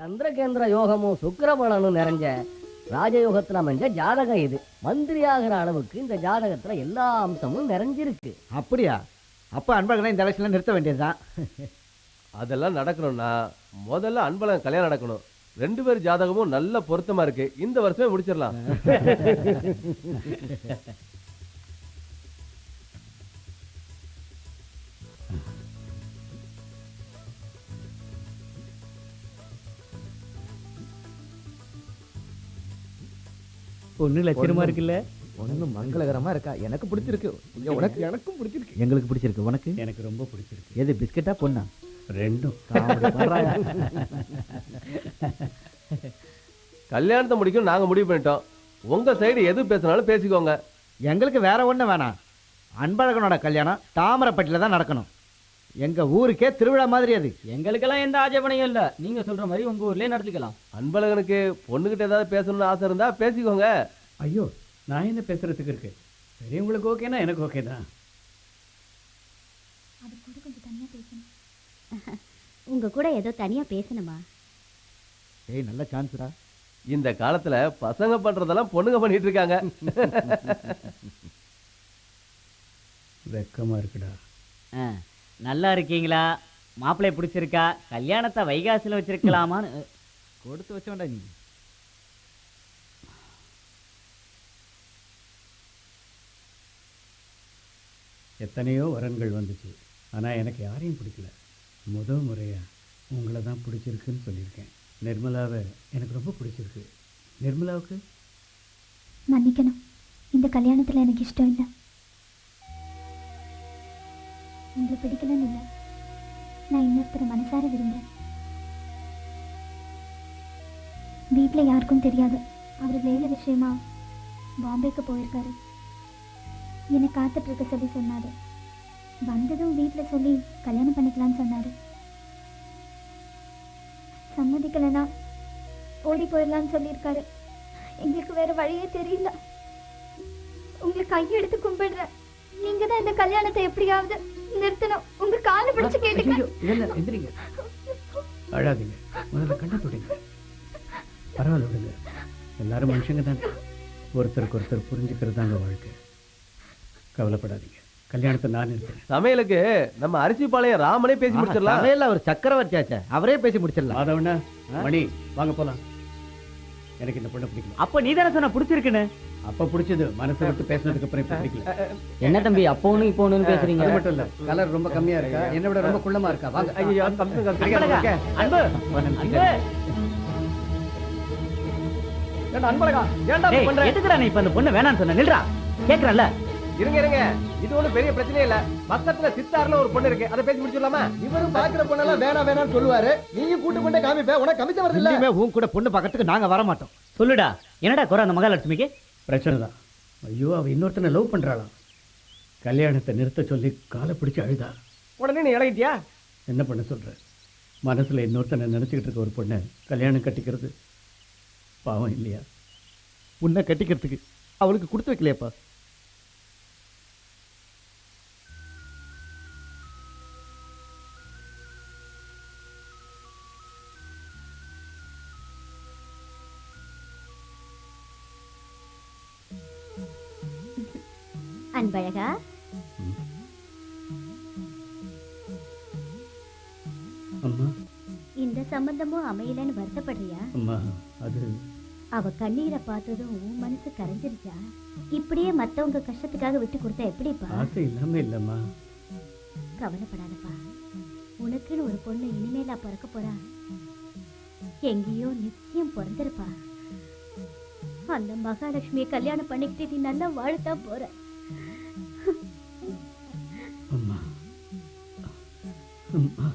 சந்திரகேந்திர யோகமும் சுக்கிரபலனும் நிறைஞ்ச ராஜயோகத்துல அமைஞ்ச ஜாதகம் இது. மந்திரி ஆகிற அளவுக்கு இந்த ஜாதகத்துல எல்லா அம்சமும் நிறைஞ்சிருக்கு. அப்படியா? அப்ப அன்பழகனை இந்த எலெக்ஷன்ல நிறுத்த வேண்டியதுதான். அதெல்லாம் நடக்கணும்னா முதல்ல அன்பழகன் கல்யாணம் நடக்கணும். 2 பேர் ஜாதகமும் நல்ல பொருத்தமா இருக்கு. இந்த வருஷமே முடிச்சிடலாம். பொண்ணு லட்சணமா இருக்குல்ல? ஒண்ணு மங்களகரமா இருக்கா. எனக்கு பிடிச்சிருக்கு. உனக்கு? எனக்கும் பிடிச்சிருக்கு. எங்களுக்கு பிடிச்சிருக்கு. உனக்கு? எனக்கு ரொம்ப பிடிச்சிருக்கு. எது, பிஸ்கட்டா பொண்ணா? ரெண்டும். கல்யாணத்தை முடிக்கும் நாங்க முடிவு பண்ணிட்டோம். உங்க சைடு எது பேசினாலும் பேசிக்கோங்க. எங்களுக்கு வேற ஒண்ணு வேணாம். அன்பழகனோட கல்யாணம் தாமரைப்பட்டில தான் நடக்கணும். எங்க ஊருக்கே திருவிழா மாதிரி அது. எங்களுக்கெல்லாம் எந்த ஆட்சேபனையும் இல்ல. நீங்க சொல்ற மாதிரி உங்க ஊர்லயே நடத்திக்கலாம். அன்பழகனுக்கு பொண்ணுகிட்ட ஏதாவது பேசணும்னு ஆசை இருந்தா பேசிக்கோங்க. ஐயோ, நான் என்ன பேசுறதுக்கு இருக்கு? பெரியவங்களுக்கு ஓகேனா எனக்கு ஓகே தான். அது கூட கொஞ்சம் தனியா பேசணும். உங்க கூட ஏதோ தனியா பேசணுமா? ஏய், நல்ல சான்ஸ்டா. இந்த காலத்துல பசங்க பண்றதெல்லாம் பொண்ணுங்க பண்ணிட்டு இருக்காங்க. வெக்கமா இருக்குடா. நல்லா இருக்கீங்களா? மாப்பிள்ளை பிடிச்சிருக்கா? கல்யாணத்தை வைகாசில வச்சிருக்கலாமான்னு கொடுத்து வச்ச வேண்டாம் நீ. எத்தனையோ வரன்கள் வந்துச்சு, ஆனால் எனக்கு யாரையும் பிடிக்கல. முதல் முறையாக உங்களை தான் பிடிச்சிருக்குன்னு சொல்லியிருக்கேன். நிர்மலாவை எனக்கு ரொம்ப பிடிச்சிருக்கு. நிர்மலாவுக்கு? மன்னிக்கணும், இந்த கல்யாணத்தில் எனக்கு இஷ்டம் இல்லை. உங்களை பிடிக்கலன்னு இல்லை, நான் இன்னொருத்தரை மனசார விரும்புகிறேன். வீட்டில் யாருக்கும் தெரியாது. அவர் வேலை விஷயமா பாம்பேக்கு போயிருக்காரு. என்னை காத்துட்டு இருக்க சொல்லி சொன்னாரு. வந்ததும் வீட்டில் சொல்லி கல்யாணம் பண்ணிக்கலான்னு சொன்னாரு. சம்மதிக்கலைன்னா ஓடி போயிடலான்னு சொல்லியிருக்காரு. எங்களுக்கு வேற வழியே தெரியல. உங்களை கையெடுத்து கும்பிடுறேன். நீங்க தான் இந்த கல்யாணத்தை எப்படியாவது நிறுத்தணும். உங்க காலை பிடிச்சு கேட்டுக்க. அழாதீங்க, முதல்ல கண்ணை தொடுங்க. பரவாயில்ல, விடுங்க. எல்லாரும் மனுஷங்க தானே. ஒருத்தருக்கு ஒருத்தர் புரிஞ்சுக்கிறது தாங்க வாழ்க்கை. கவலைப்படாதீங்க, கல்யாணத்தை நான் நிறுத்துறேன். சமையலுக்கு நம்ம அரிசி பாளையம் ராமனே பேசி முடிச்சிடலாம். சமையல்ல அவர் சக்கரவர்த்தி ஆச்சே, அவரே பேசி முடிச்சிடலாம். மாதவண்ணா, மணி, வாங்க போலாம். எனக்கு இந்த பொண்ணை பிடிக்கல. அப்ப நீ தானே சொன்ன பிடிச்சிருக்குன்னு? அப்ப பிடிச்சது, மனசை விட்டு பேசினதுக்கு அப்புறம் இப்ப பிடிக்கல. என்ன தம்பி அப்போ ஒண்ணு இப்போ ஒண்ணு பேசுறீங்க? அது மட்டும் இல்ல, கலர் ரொம்ப கம்மியா இருக்கா, என்னை விட ரொம்ப குள்ளமா இருக்கா. வாங்க. ஐயோ, அன்பு அன்பழகா, ஏன்டா இப்படி பண்ற? எதுக்குடா நீ இப்ப அந்த பொண்ணு வேணான்னு சொன்ன? நில்றா, கேக்குறல்ல. இருங்க இருங்க, இது ஒண்ணு பெரிய பிரச்சனை இல்ல. பக்கத்துல சித்தார்ல ஒரு பொண்ணு இருக்கு, அதை பேசி முடிச்சிடலாமா? இவரும் பாக்குற பொண்ணெல்லாம் வேணாம் வேணாம்னு சொல்லுவாரு. நீங்க கூட்டு கொண்டே காமிப்ப. உனக்கு கமிஷன் வருது இல்ல? உன் கூட பொண்ணு பக்கத்துக்கு நாங்க வர மாட்டோம். சொல்லுடா, என்னடா குறை அந்த மகாலட்சுமிக்கு? பிரச்சனை தான். ஐயோ, அவ இன்னொருத்தனை லவ் பண்றாளாம். கல்யாணத்தை நிறுத்த சொல்லி காலை பிடிச்சு அழுதா. உடனே நீ இறங்கிட்டியா? என்ன பண்ண சொல்ற? மனசுல இன்னொருத்தனை நினைச்சுக்கிட்டு இருக்க ஒரு பொண்ணை கல்யாணம் கட்டிக்கிறது பாவம் இல்லையா? உன்னை கட்டிக்கிறதுக்கு அவளுக்கு கொடுத்து வைக்கலையாப்பா? அன்பழகா, அம்மா, இந்த சம்பந்தமும் அமையலன்னு வருத்தப்படுறியா? அம்மா, அது அவ கண்ணீரை பார்த்ததும் உன் மனசு கரைஞ்சிருச்சா? இப்படியே மத்தவங்க கஷ்டத்துக்காக விட்டு கொடுத்தா எப்படிப்பா? ஆசை இல்லாம இல்லம்மா. கவலைப்படாதப்பா, உனக்குன்னு ஒரு பொண்ணு இனிமேலா பிறக்க போறா. எங்கேயோ நிச்சயம் பிறந்திருப்பா. அந்த மகாலட்சுமியை கல்யாணம் பண்ணிக்கிட்டு நீ நல்லா வாழத்தான் போற. அம்மா, அம்மா,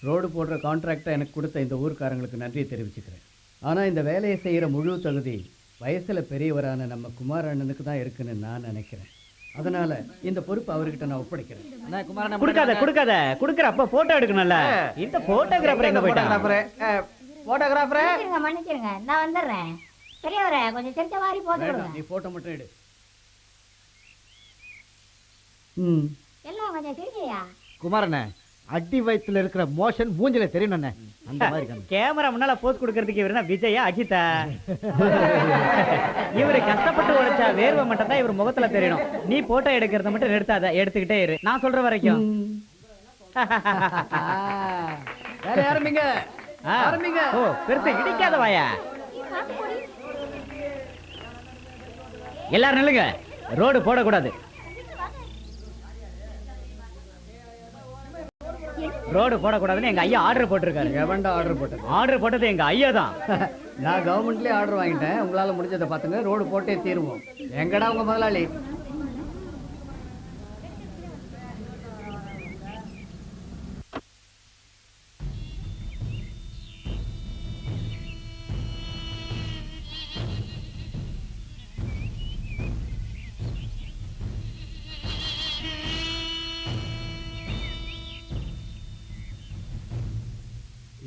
ரோடு போடுற கான்ட்ராக்டை எனக்கு கொடுத்த இந்த ஊர்க்காரங்களுக்கு நன்றியை தெரிவிச்சுக்கிறேன். ஆனால் இந்த வேலையை செய்கிற முழு தகுதி வயசில் பெரியவரான நம்ம குமார் அண்ணனுக்கு தான் இருக்குன்னு நான் நினைக்கிறேன். அதனால இந்த பொறுப்பு அவர்கிட்ட நான் ஒப்படைக்கிறேன். அண்ணா, குமாரண்ணா, கொடுக்காத குடுக்குற அப்ப போட்டோ எடுக்கணும்ல. இந்த போட்டோகிராஃபர் எங்க போயிட்டான்? போட்டோகிராஃபரே மன்னிச்சிருங்க, நான் வந்துடுறேன். பெரியவரே, கொஞ்சம் தெரிஞ்ச மாதிரி போட்டு வேண்டாம், கொடுங்க. நீ போட்டோ மட்டும் எடு. எல்லாம் கொஞ்சம் சிரிக்கையா? குமாரண்ணே, அடி வயித்துல இருக்கிற மோஷன் மூஞ்சில தெரியணும் அந்த மாதிரி கண்ணு. கேமரா முன்னால போஸ்ட் கொடுக்கறதுக்கு இவரு தான் விஜயா அஜிதா. இவரு கஷ்டப்பட்டு உழைச்சா வேர்வை மட்டும் தான் இவர் முகத்துல தெரியணும். நீ போட்டோ எடுக்கிறத மட்டும் நிறுத்தாத, எடுத்துக்கிட்டே இரு நான் சொல்ற வரைக்கும். வேற ஆரம்பிங்க. ஆரம்பிங்க. ஓ பெருசு இடிக்காத வாயா. எல்லாரும் நில்லுங்க, ரோடு போடக்கூடாது. ரோடு போடக்கூடாதுன்னு எங்க ஐயா ஆர்டர் போட்டிருக்காரு. எவன்டா ஆர்டர் போட்டது? ஆர்டர் போட்டது எங்க ஐயா தான். நான் கவர்மெண்ட்லயே ஆர்டர் வாங்கிட்டேன். உங்களால முடிஞ்சதை பார்த்துங்க, ரோடு போட்டே தீருவோம். எங்கடா உங்க முதலாளி?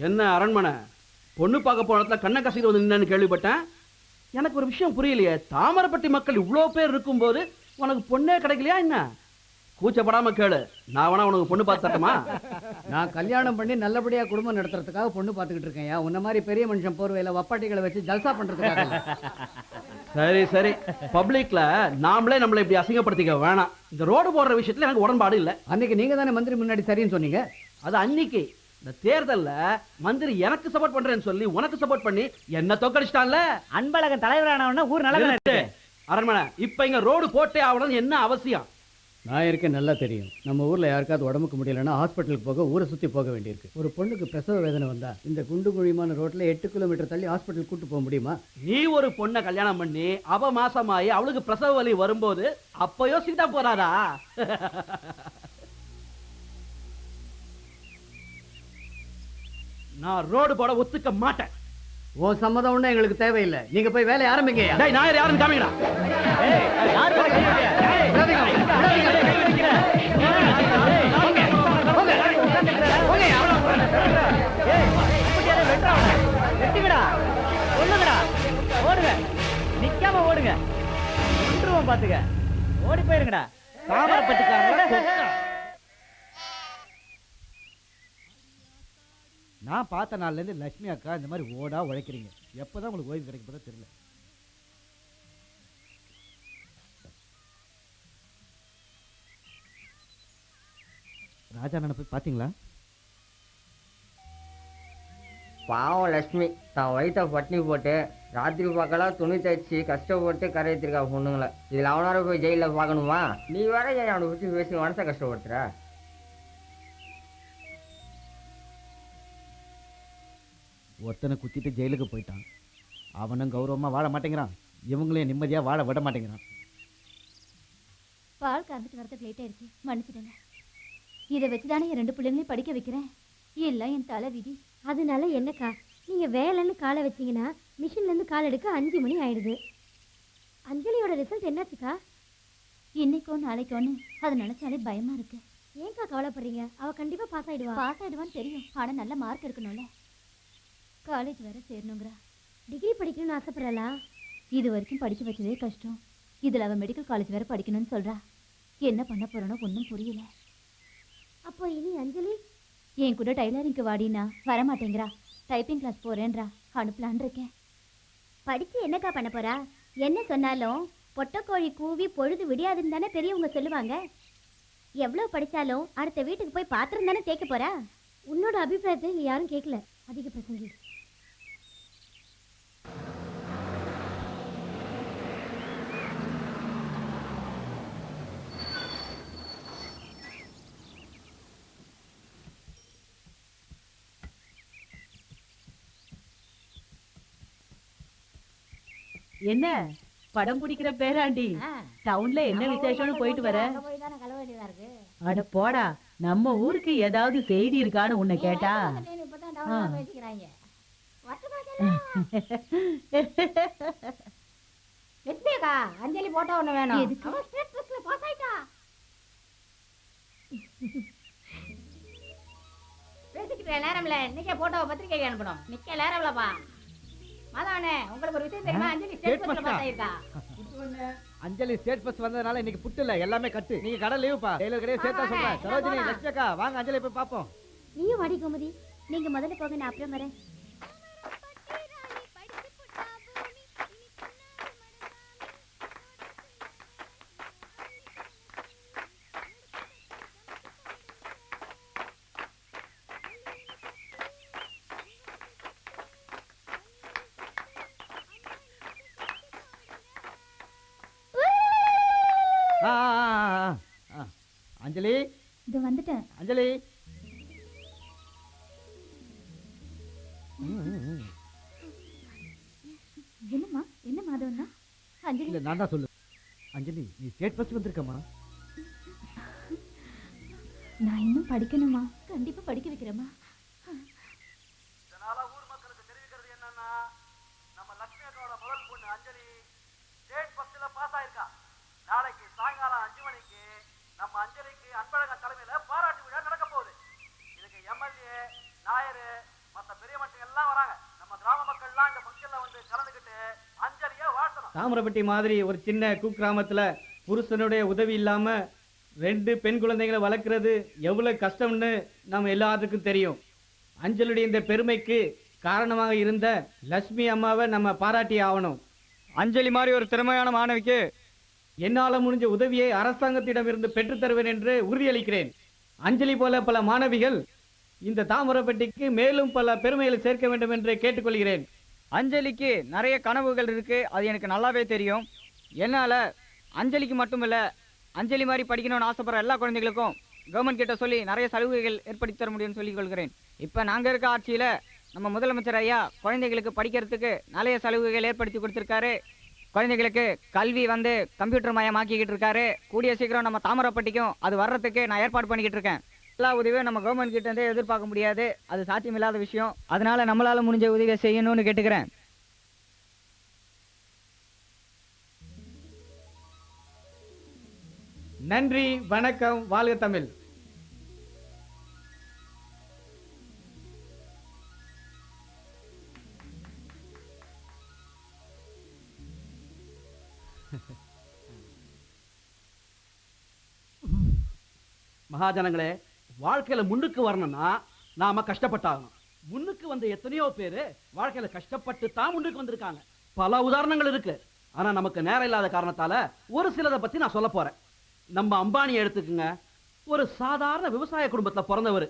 என்ன அரண்மனை பொண்ணு பார்க்க போன இடத்துல கண்ணை கசிட்டு வந்து நின்னு கேள்விப்பட்டேன். எனக்கு ஒரு விஷயம் புரியலையே, தாமரைப்பட்டி மக்கள் இவ்வளோ பேர் இருக்கும்போது உனக்கு பொண்ணே கிடைக்கலையா என்ன? கூச்சப்படாம கேளு, நான் வேணா உனக்கு பொண்ணு பார்த்து தரட்டுமா? நான் கல்யாணம் பண்ணி நல்லபடியா குடும்பம் நடத்துறதுக்காக பொண்ணு பார்த்துக்கிட்டு இருக்கேன். உன்ன மாதிரி பெரிய மனுஷன் போர்வையில வப்பாட்டிகளை வச்சு ஜல்சா பண்றதுக்காக இல்ல. சரி சரி, பப்ளிக்ல நாமளே நம்மளை இப்படி அசிங்கப்படுத்திக்க வேணாம். இந்த ரோடு போடுற விஷயத்துல எனக்கு உடன்பாடு இல்லை. அன்னைக்கு நீங்க தானே மந்திரி முன்னாடி சரின்னு சொன்னீங்க. அது அன்னைக்கு. இந்த தேர்தல்ல மந்திரி எனக்கு சப்போர்ட் பண்றேன்னு சொல்லி உனக்கு சப்போர்ட் பண்ணி என்ன தோக்கடிச்சிட்டான்ல. அன்பழகன் தலைவரானவன ஊர் நல்ல அரண்மனை இப்ப இங்க ரோடு போட்டே ஆகணும்னு என்ன அவசியம்? நான் இருக்கேன், நல்லா தெரியும். நம்ம ஊர்ல யாருக்காவது உடம்புக்கு முடியலன்னா ஹாஸ்பிட்டலுக்கு போக ஊரை சுத்தி போக வேண்டியிருக்கு. ஒரு பொண்ணுக்கு பிரசவ வேதனை வந்தா இந்த குண்டு குழிமான ரோட்ல 8 கிலோமீட்டர் தள்ளி ஹாஸ்பிட்டல் கூட்டு போக முடியுமா? நீ ஒரு பொண்ணை கல்யாணம் பண்ணி அவ மாசமாயி அவளுக்கு பிரசவ வலி வரும்போது அப்ப யோசிக்கிட்டா போறாரா? நான் ரோடு போட ஒத்துக்க மாட்டேன். ஓ சம்மதம் ஒண்ணு எங்களுக்கு தேவையில்லை. நீங்க போய் வேலையை ஆரம்பிங்க. டேய், நான் யாருன்னு காமிங்கடா. ஓடுங்க, நிக்காம ஓடுங்க, ஒன்றுவோம் பாத்துக்க. ஓடி போயிருங்கடா. தாமரைப்பட்டிக்காரங்களோட நான் பார்த்த நாள்ல இருந்து லட்சுமி அக்கா இந்த மாதிரி ஓடா உழைக்கிறீங்க. எப்பதான் உங்களுக்கு ஓய்வு கிடைக்க போதோ தெரியல. ராஜா நான் போய் பாத்தீங்களா? பாவம் லட்சுமி தான் வயிற்ற பட்னி போட்டு ராத்திரி பார்க்கலாம் துணி தைச்சி கஷ்டப்பட்டு கரையத்திருக்கா பொண்ணுங்களை. இதில் அவனார போய் ஜெயிலில் பார்க்கணுமா? நீ வேற ஏன் அவனை பற்றி பேசி மனசை கஷ்டப்படுத்துற? ஒருத்தனை குத்திட்டு ஜெயிலுக்கு போயிட்டான். அவனும் கௌரவமா வாழ மாட்டேங்கிறான், இவங்களையும் நிம்மதியா வாழ விட மாட்டேங்கிறான். பால் கறந்துட்டு வரதுக்கு லேட் ஆயிடுச்சு, மன்னிச்சிடுங்க. இதை வச்சுதானே என் 2 பிள்ளைங்களையும் படிக்க வைக்கிறேன். எல்லாம் என் தலை விதி. அதனால என்னக்கா, நீங்க வேலைன்னு காலை வச்சீங்கன்னா மிஷின்ல இருந்து கால் எடுக்க 5 மணி ஆயிடுது. அஞ்சலியோட ரிசல்ட் என்னாச்சுக்கா? இன்னைக்கோ நாளைக்கோன்னு அது நினைச்சாலே பயமா இருக்கு. ஏன்க்கா கவலைப்படுறீங்க? அவ கண்டிப்பா பாஸ் ஆயிடுவான்னு தெரியும். ஆனா நல்ல மார்க் எடுக்கணும்ல. காலேஜ் வேற சேரணுங்கிறா. டிகிரி படிக்கணும்னு ஆசைப்படுறா. இது வரைக்கும் படிக்க வச்சதே கஷ்டம். இதுல அவ மெடிக்கல் காலேஜ் வேற படிக்கணும்னு சொல்றா. என்ன பண்ண போறனோ ஒன்றும் புரியல. அப்போ இனி அஞ்சலி என் கூட டைலரிங்க்கு வாடினா வரமாட்டேங்கிறா. Typing class போறேன்றா. அனுப்பலான் இருக்கேன். படிச்சு என்னக்கா பண்ண போறா? என்ன சொன்னாலும் பொட்டக்கோழி கூவி பொழுது விடியாதுன்னு தானே பெரியவங்க சொல்லுவாங்க. எவ்வளவு படிச்சாலும் அடுத்த வீட்டுக்கு போய் பாத்திரம் தானே தேய்க்க போறா. உன்னோட அபிப்பிராயத்தை இங்க யாரும் கேட்கல. அதிக பிரசங்கி. என்ன படம் பிடிக்கிற பேராண்டி? டவுன்ல என்ன விசேஷம்னு போயிட்டு வர? அட போடா, நம்ம ஊருக்கு ஏதாவது செய்தி இருக்கான்னு உன்னை கேட்டா லட்சுமிக்கா அஞ்சலி போட்டோ ஒண்ணு வேணும். எதுக்கு? அவ ஸ்டேட் பஸ்ல பாஸ் ஆயிட்டா. பேசிக்கிட்டு நேரம்ல இன்னைக்கே போட்டோ பத்திரிக்கைக்கு அனுப்பணும். நிக்க நேரம்லப்பா. மாதவனே உங்களுக்கு ஒரு விஷயம் தெரியுமா? அஞ்சலி ஸ்டேட் பஸ்ல பாஸ் ஆயிருக்கா. அஞ்சலி ஸ்டேட் பஸ் வந்ததுனால இன்னைக்கு புட்டு இல்ல எல்லாமே கட்டு. நீங்க கடை லீவுப்பா. டெய்லர் கடையே சேர்த்தா சொல்றேன். சரோஜினி, லட்சுமிக்கா வாங்க அஞ்சலி போய் பாப்போம். நீயும் வாடி கோமதி. நீங்க முதல்ல போக, நான் அப்புறம் வரேன். அஞ்சலி, இது வந்துட்டேன். அஞ்சலி. என்னம்மா, என்ன மாதவன்னா? அஞ்சலி, இல்ல நான் தான் சொல்லு. அஞ்சலி, நீ ஸ்டேட் பஸ் வந்திருக்கமா? நான் இன்னும் படிக்கணுமா? கண்டிப்பா படிக்க வைக்கிறேம்மா. இதனால ஊர் மக்களுக்கு தெரிவிக்கிறது என்னன்னா, நம்ம லட்சுமி அக்காவோட முதல் பொண்ணு அஞ்சலி ஸ்டேட் பஸ்ல பாஸ் ஆயிருக்கா. நாளைக்கு சாயங்காலம் 5 மணிக்கு நம்ம அஞ்சலிக்கு அன்பழகன் தலைமையில பாராட்டு விழா நடக்க போகுது. இதுக்கு எம்எல்ஏ, நாயர், மற்ற பெரிய மனுஷங்க எல்லாம் வராங்க. நம்ம கிராம மக்கள்லாம் இந்த ஃபங்க்ஷன்ல வந்து கலந்துக்கிட்டு அஞ்சலியை வாழ்த்தணும். தாமிரபட்டி மாதிரி ஒரு சின்ன குக்கிராமத்துல புருஷனுடைய உதவி இல்லாம 2 பெண் குழந்தைகளை வளர்க்கறது எவ்வளவு கஷ்டம்னு நம்ம எல்லாத்துக்கும் தெரியும். அஞ்சலியுடைய இந்த பெருமைக்கு காரணமாக இருந்த லட்சுமி அம்மாவை நம்ம பாராட்டி ஆகணும். அஞ்சலி மாதிரி ஒரு திறமையான மாணவிக்கு என்னால முடிஞ்ச உதவியை அரசாங்கத்திடமிருந்து பெற்றுத் தருவேன் என்று உறுதியளிக்கிறேன். அஞ்சலி போல பல மாணவிகள் இந்த தாமிரபட்டிக்கு மேலும் பல பெருமைகளை சேர்க்க வேண்டும் என்று கேட்டுக்கொள்கிறேன். அஞ்சலிக்கு நிறைய கனவுகள் இருக்கு, அது எனக்கு நல்லாவே தெரியும். என்னால அஞ்சலிக்கு மட்டுமில்ல, அஞ்சலி மாதிரி படிக்கணும்னு ஆசைப்படுற எல்லா குழந்தைகளுக்கும் கவர்மெண்ட் கிட்ட சொல்லி நிறைய சலுகைகள் ஏற்படுத்தி தர முடியும்னு சொல்லிக் கொள்கிறேன். இப்போ நாங்கள் இருக்க ஆட்சியில் நம்ம முதலமைச்சர் ஐயா குழந்தைகளுக்கு படிக்கிறதுக்கு நிறைய சலுகைகள் ஏற்படுத்தி கொடுத்துருக்காரு. குழந்தைகளுக்கு கல்வி வந்து கம்ப்யூட்டர் மயமாக்கிக்கிட்டு இருக்காரு. கூடிய சீக்கிரம் நம்ம தாமிரப்பட்டிக்கும் அது வர்றதுக்கு நான் ஏற்பாடு பண்ணிக்கிட்டு இருக்கேன். எல்லா உதவியும் நம்ம கவர்மெண்ட் கிட்ட இருந்தே எதிர்பார்க்க முடியாது, அது சாத்தியமில்லாத விஷயம். அதனால நம்மளால முடிஞ்ச உதவியை செய்யணும்னு கேட்டுக்கிறேன். நன்றி, வணக்கம், வாழ்க தமிழ். மகாஜனங்களே, வாழ்க்கையில முன்னுக்கு வரணும்னா நாம கஷ்டப்பட்டாகணும். முன்னுக்கு வந்த எத்தனையோ பேரு வாழ்க்கையில கஷ்டப்பட்டு தான் முன்னுக்கு வந்திருக்காங்க. பல உதாரணங்கள் இருக்கு. ஆனா நமக்கு நேரம் இல்லாத காரணத்தால ஒரு சிலதை பத்தி நான் சொல்ல போறேன். நம்ம அம்பானியை எடுத்துக்குங்க. ஒரு சாதாரண விவசாய குடும்பத்துல பிறந்தவர்.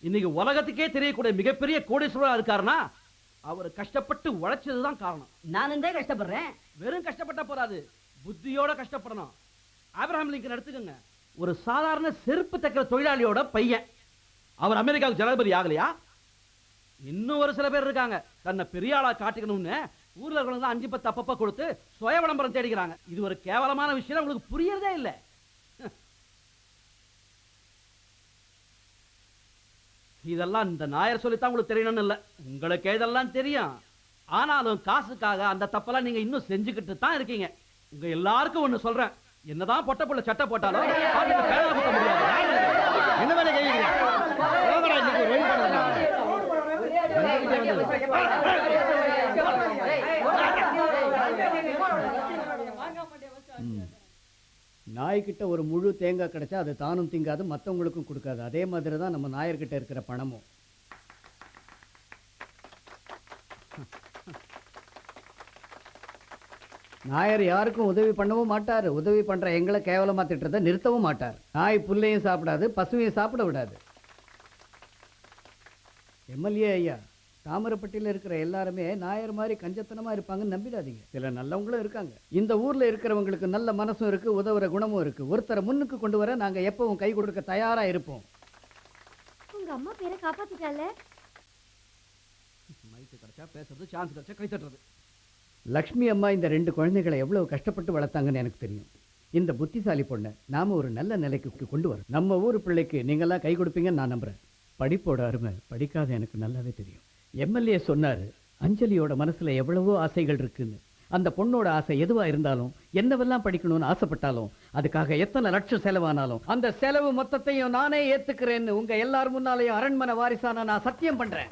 இன்னைக்கு உலகத்துக்கே தெரியக்கூடிய மிகப்பெரிய கோடீஸ்வரா இருக்காருன்னா அவர் கஷ்டப்பட்டு உழைச்சதுதான் காரணம். நானும் தான் கஷ்டப்படுறேன். வெறும் கஷ்டப்பட்ட போறாது, புத்தியோட கஷ்டப்படணும். ஆபிரகாம் லிங்கன் எடுத்துக்கோங்க. ஒரு சாதாரண செருப்பு தைக்கிற தொழிலாளியோட பையன். அவர் அமெரிக்காவுக்கு ஜனாதிபதி ஆகலையா? இன்னும் ஒரு சில பேர் இருக்காங்க, தன்னை பெரிய ஆளா காட்டிக்கணும்னு ஊர்ல இருக்கிறவங்க 5-10 அப்பப்ப கொடுத்து சுய விளம்பரம் தேடிக்கிறாங்க. இது ஒரு கேவலமான விஷயம், உங்களுக்கு புரியறதே இல்லை. இதெல்லாம் இந்த நாயர் சொல்லித்தான் உங்களுக்கு தெரியணும்னு இல்லை, உங்களுக்கு இதெல்லாம் தெரியும். ஆனாலும் காசுக்காக அந்த தப்பெல்லாம் நீங்க இன்னும் செஞ்சுக்கிட்டு தான் இருக்கீங்க. உங்க எல்லாருக்கும் ஒண்ணு சொல்றேன், என்னதான் பொட்ட புள்ள சட்டை போட்டாலும் பாட்டுக்கு பேனா குத்த முடியாது. என்ன வேலை கேட்கிறீங்க? நாய்கிட்ட ஒரு முழு தேங்காய் கிடைச்சா அது தானும் திங்காது, மற்றவங்களுக்கும் கொடுக்காது. அதே மாதிரி தான் நம்ம நாயர்கிட்ட இருக்கிற பணமும். நாயர் யாருக்கும் உதவி பண்ணவும் மாட்டார், உதவி பண்ற எங்களை கேவலமா திட்டத்தை நிறுத்தவும் மாட்டார். நாய் புல்லையும் சாப்பிடாது, பசுவையும் சாப்பிட விடாது. எம்எல்ஏ ஐயா, தாமிரப்பட்டியில் இருக்கிற எல்லாருமே நாயர் மாதிரி கஞ்சத்தனமா இருப்பாங்கன்னு நம்பிடாதீங்க. சில நல்லவங்களும் இருக்காங்க. இந்த ஊர்ல இருக்கிறவங்களுக்கு நல்ல மனசும் இருக்கு, உதவுற குணமும் இருக்கு. ஒருத்தரை முன்னுக்கு கொண்டு வர நாங்க எப்பவும் கை கொடுக்க தயாரா இருப்போம். உங்க அம்மா பேரை காப்பாத்திட்டால. மைக்கு கிடைச்சா பேசுறது, சான்ஸ் கிடைச்சா கை தட்டுறது. லக்ஷ்மி அம்மா இந்த 2 குழந்தைகளை எவ்வளவு கஷ்டப்பட்டு வளர்த்தாங்கன்னு எனக்கு தெரியும். இந்த புத்திசாலி பொண்ணை நாம ஒரு நல்ல நிலைக்கு கொண்டு வரோம். நம்ம ஊர் பிள்ளைக்கு நீங்கெல்லாம் கை கொடுப்பீங்கன்னு நான் நம்புறேன். படிப்போட அருமை படிக்காத எனக்கு நல்லாவே தெரியும். எம்எல்ஏ சொன்னாரு, அஞ்சலியோட மனசுல எவ்வளவோ ஆசைகள் இருக்குன்னு. அந்த பொண்ணோட ஆசை எதுவா இருந்தாலும் என்னவெல்லாம் படிக்கணும்னு ஆசைப்பட்டாலும் அதுக்காக எத்தனை லட்சம் செலவானாலும் அந்த செலவு மொத்தத்தையும் நானே ஏத்துக்கிறேன்னு உங்க எல்லார் முன்னாலேயும் அரண்மனை வாரிசான நான் சத்தியம் பண்றேன்.